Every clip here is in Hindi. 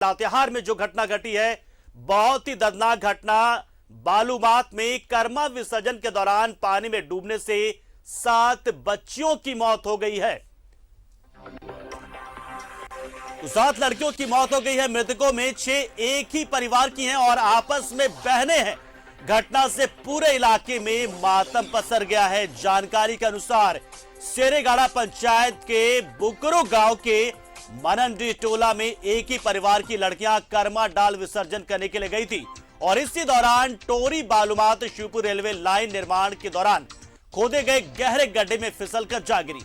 लातेहार में जो घटना घटी है, बहुत ही दर्दनाक घटना। बालूमाथ में कर्मा विसर्जन के दौरान पानी में डूबने से 7 बच्चियों की मौत हो गई है। 7 लड़कियों की मौत हो गई है। मृतकों में 6 एक ही परिवार की हैं और आपस में बहनें हैं। घटना से पूरे इलाके में मातम पसर गया है। जानकारी के अनुसार शेरेगाड़ा पंचायत के बुकरू गांव के मननडी टोला में एक ही परिवार की लड़कियां कर्मा डाल विसर्जन करने के लिए गई थी और इसी दौरान टोरी बालूमाथ शिवपुर रेलवे लाइन निर्माण के दौरान खोदे गए गहरे गड्ढे में फिसलकर जा गिरी।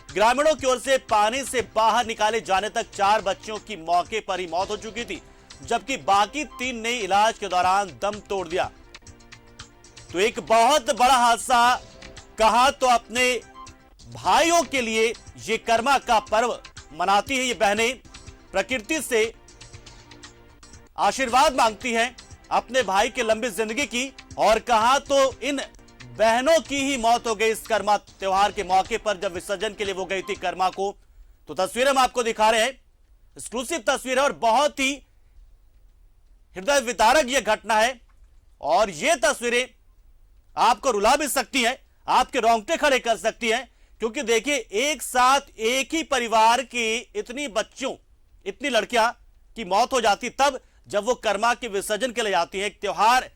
ग्रामीणों की ओर से पानी से बाहर निकाले जाने तक 4 बच्चियों की मौके पर ही मौत हो चुकी थी, जबकि बाकी 3 ने इलाज के दौरान दम तोड़ दिया। तो एक बहुत बड़ा हादसा। कहा तो अपने भाइयों के लिए ये कर्मा का पर्व मनाती है ये बहनें, प्रकृति से आशीर्वाद मांगती हैं अपने भाई की लंबी जिंदगी की। और कहा तो इन बहनों की ही मौत हो गई इस कर्मा त्योहार के मौके पर, जब विसर्जन के लिए वो गई थी कर्मा को। तो तस्वीरें हम आपको दिखा रहे हैं, एक्सक्लूसिव तस्वीर है और बहुत ही हृदय विदारक ये घटना है। और ये तस्वीरें आपको रुला भी सकती हैं, आपके रोंगटे खड़े कर सकती हैं, क्योंकि देखिए एक साथ एक ही परिवार की इतनी बच्चियों, इतनी लड़कियां की मौत हो जाती तब जब वो कर्मा के विसर्जन के लिए जाती हैं, एक त्योहार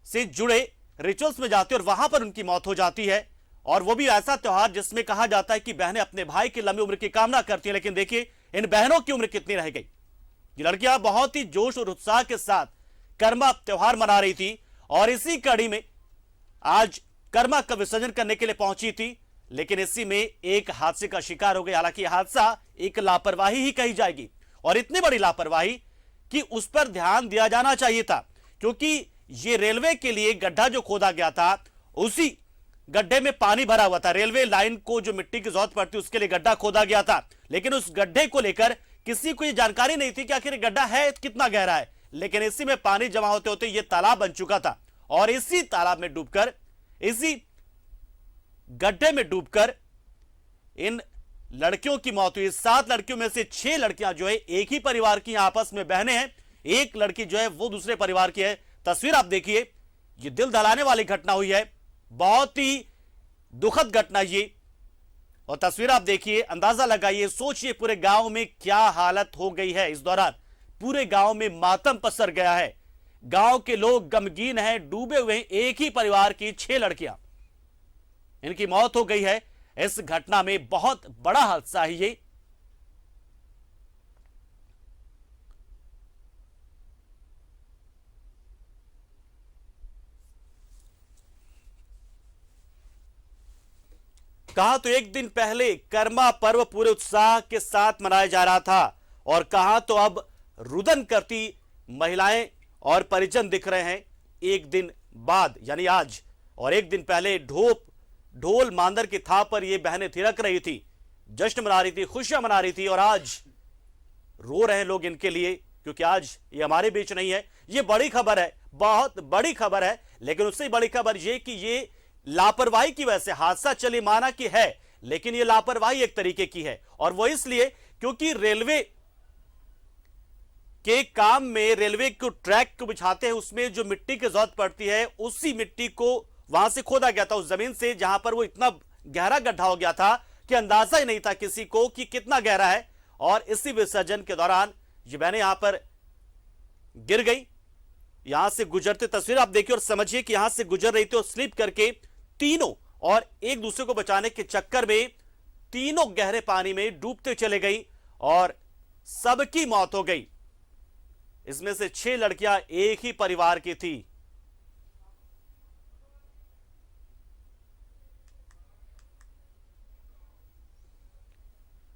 से जुड़े रिचुअल्स में जाती है और वहां पर उनकी मौत हो जाती है। और वो भी ऐसा त्योहार जिसमें कहा जाता है कि बहनें अपने भाई की लंबी उम्र की कामना करती हैं। लेकिन देखिए इन बहनों की उम्र कितनी रह गई। ये लड़कियां बहुत ही जोश और उत्साह के साथ कर्मा त्योहार मना रही थी और इसी कड़ी में आज कर्मा का विसर्जन करने के लिए पहुंची थी, लेकिन इसी में एक हादसे का शिकार हो गई। हालांकि हादसा एक लापरवाही ही कही जाएगी और इतनी बड़ी लापरवाही कि उस पर ध्यान दिया जाना चाहिए था, क्योंकि ये रेलवे के लिए गड्ढा जो खोदा गया था उसी गड्ढे में पानी भरा हुआ था। रेलवे लाइन को जो मिट्टी की जरूरत पड़ती उसके लिए गड्ढा खोदा गया था, लेकिन उस गड्ढे को लेकर किसी को ये जानकारी नहीं थी कि आखिर गड्ढा है कितना गहरा है। लेकिन इसी में पानी जमा होते होते ये तालाब बन चुका था और इसी तालाब में डूबकर, इसी गड्ढे में डूबकर इन लड़कियों की मौत हुई। 7 लड़कियों में से 6 लड़कियां जो है एक ही परिवार की, आपस में बहनें हैं। एक लड़की जो है वो दूसरे परिवार की है। तस्वीर आप देखिए, ये दिल दहलाने वाली घटना हुई है, बहुत ही दुखद घटना ये। और तस्वीर आप देखिए, अंदाजा लगाइए, सोचिए पूरे गांव में क्या हालत हो गई है। इस दौरान पूरे गांव में मातम पसर गया है। गांव के लोग गमगीन हैं, डूबे हुए हैं। एक ही परिवार की 6 लड़कियां, इनकी मौत हो गई है इस घटना में। बहुत बड़ा हादसा है ये। कहा तो एक दिन पहले कर्मा पर्व पूरे उत्साह के साथ मनाया जा रहा था और कहा तो अब रुदन करती महिलाएं और परिजन दिख रहे हैं एक दिन बाद, यानी आज। और एक दिन पहले ढोल मांदर की थाप पर ये बहनें थिरक रही थी, जश्न मना रही थी, खुशियां मना रही थी। और आज रो रहे हैं लोग इनके लिए, क्योंकि आज ये हमारे बीच नहीं है। ये बड़ी खबर है, बहुत बड़ी खबर है। लेकिन उससे बड़ी खबर ये कि ये लापरवाही की वजह से हादसा, चले माना कि है, लेकिन ये लापरवाही एक तरीके की है। और वो इसलिए क्योंकि रेलवे के काम में, रेलवे को ट्रैक को बिछाते हैं, उसमें जो मिट्टी की जरूरत पड़ती है उसी मिट्टी को वहां से खोदा गया था, उस जमीन से, जहां पर वो इतना गहरा गड्ढा हो गया था कि अंदाजा ही नहीं था किसी को कि कितना गहरा है। और इसी विसर्जन के दौरान ये बहनें यहां पर गिर गई। यहां से गुजरते, तस्वीर आप देखिए और समझिए कि यहां से गुजर रही थी और स्लिप करके तीनों, और एक दूसरे को बचाने के चक्कर में तीनों गहरे पानी में डूबते चले गई और सबकी मौत हो गई। इसमें से 6 लड़कियां एक ही परिवार की थी।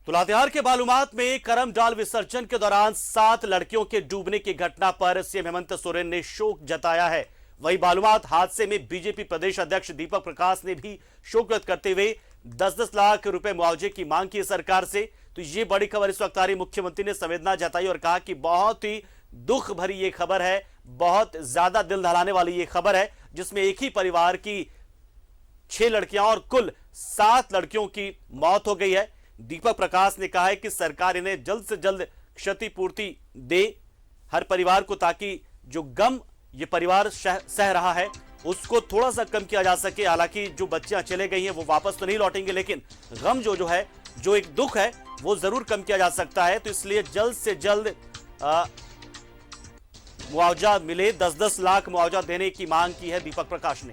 तो लातेहार के बालूमाथ में करम डाल विसर्जन के दौरान 7 लड़कियों के डूबने की घटना पर सीएम हेमंत सोरेन ने शोक जताया है। वहीं बालूमाथ हादसे में बीजेपी प्रदेश अध्यक्ष दीपक प्रकाश ने भी शोक व्यक्त करते हुए 10-10 लाख रुपए मुआवजे की मांग की सरकार से। तो ये बड़ी खबर इस वक्त आ रही। मुख्यमंत्री ने संवेदना जताई और कहा कि बहुत ही दुख भरी ये खबर है, बहुत ज्यादा दिल दहलाने वाली ये खबर है, जिसमें एक ही परिवार की 6 लड़कियां और कुल 7 लड़कियों की मौत हो गई है। दीपक प्रकाश ने कहा है कि सरकार इन्हें जल्द से जल्द क्षतिपूर्ति दे हर परिवार को, ताकि जो गम ये परिवार सह रहा है उसको थोड़ा सा कम किया जा सके। हालांकि जो बच्चियां चले गई हैं वो वापस तो नहीं लौटेंगे, लेकिन गम जो है, जो एक दुख है, वो जरूर कम किया जा सकता है। तो इसलिए जल्द से जल्द मुआवजा मिले, 10-10 लाख मुआवजा देने की मांग की है दीपक प्रकाश ने।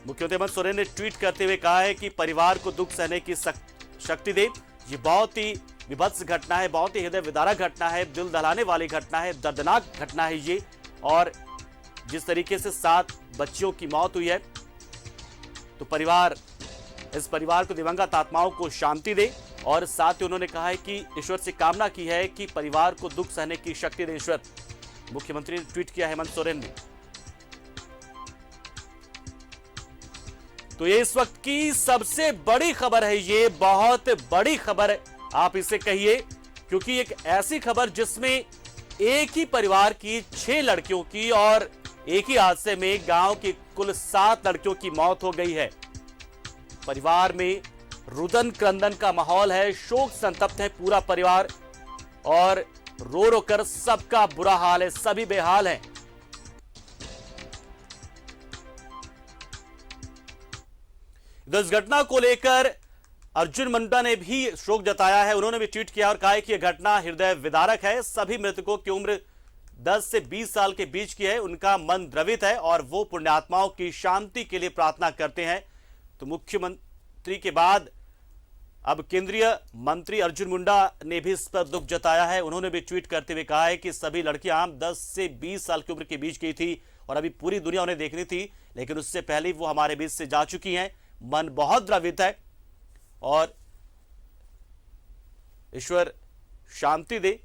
मुख्यमंत्री हेमंत सोरेन ने ट्वीट करते हुए कहा है कि परिवार को दुख सहने की शक्ति दे। ये बहुत ही विभत्स घटना है, बहुत ही हृदय विदारक घटना है, दिल दहलाने वाली घटना है, दर्दनाक घटना है ये। और जिस तरीके से 7 बच्चियों की मौत हुई है, तो इस परिवार को, दिवंगत आत्माओं को शांति दे। और साथ ही उन्होंने कहा है कि ईश्वर से कामना की है कि परिवार को दुख सहने की शक्ति दे ईश्वर। मुख्यमंत्री ने ट्वीट किया हेमंत सोरेन ने। तो ये इस वक्त की सबसे बड़ी खबर है, ये बहुत बड़ी खबर आप इसे कहिए, क्योंकि एक ऐसी खबर जिसमें एक ही परिवार की 6 लड़कियों की और एक ही हादसे में गांव की कुल 7 लड़कियों की मौत हो गई है। परिवार में रुदन क्रंदन का माहौल है, शोक संतप्त है पूरा परिवार और रो रो कर सबका बुरा हाल है, सभी बेहाल हैं। इस घटना को लेकर अर्जुन मुंडा ने भी शोक जताया है। उन्होंने भी ट्वीट किया और कहा है कि यह घटना हृदय विदारक है। सभी मृतकों की उम्र 10 से 20 साल के बीच की है। उनका मन द्रवित है और वो पुण्यात्माओं की शांति के लिए प्रार्थना करते हैं। तो मुख्यमंत्री के बाद अब केंद्रीय मंत्री अर्जुन मुंडा ने भी इस पर दुख जताया है। उन्होंने भी ट्वीट करते हुए कहा है कि सभी लड़कियां 10 से 20 साल की उम्र के बीच की थी और अभी पूरी दुनिया उन्हें देखनी थी, लेकिन उससे पहले वो हमारे बीच से जा चुकी हैं। मन बहुत द्रवित है और ईश्वर शांति दे।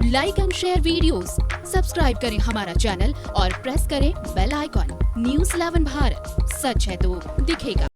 Like and share videos, subscribe करें हमारा चैनल और प्रेस करें बेल आइकॉन। न्यूज़ 11 भारत, सच है तो दिखेगा।